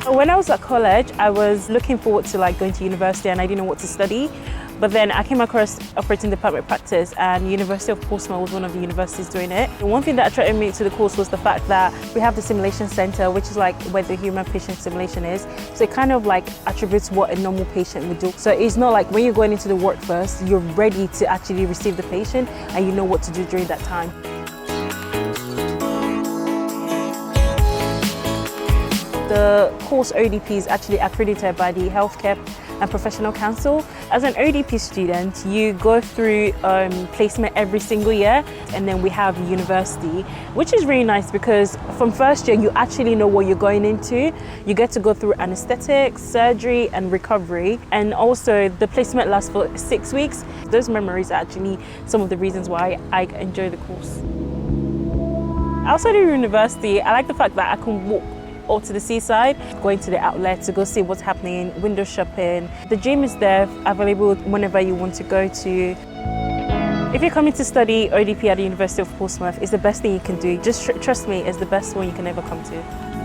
When I was at college, I was looking forward to going to university and I didn't know what to study. But then I came across operating department practice and University of Portsmouth was one of the universities doing it. The one thing that attracted me to the course was the fact that we have the simulation center, which is where the human patient simulation is. So it kind of attributes what a normal patient would do. So it's not like when you're going into the work first, you're ready to actually receive the patient and you know what to do during that time. The course ODP is actually accredited by the Healthcare and Professional Council. As an ODP student, you go through placement every single year, and then we have university, which is really nice because from first year you actually know what you're going into. You get to go through anesthetics, surgery and recovery, and also the placement lasts for 6 weeks. Those memories are actually some of the reasons why I enjoy the course. Outside of university, I like the fact that I can walk or to the seaside, going to the outlet to go see what's happening, window shopping. The gym is there, available whenever you want to go to. If you're coming to study ODP at the University of Portsmouth, it's the best thing you can do. Just trust me, it's the best one you can ever come to.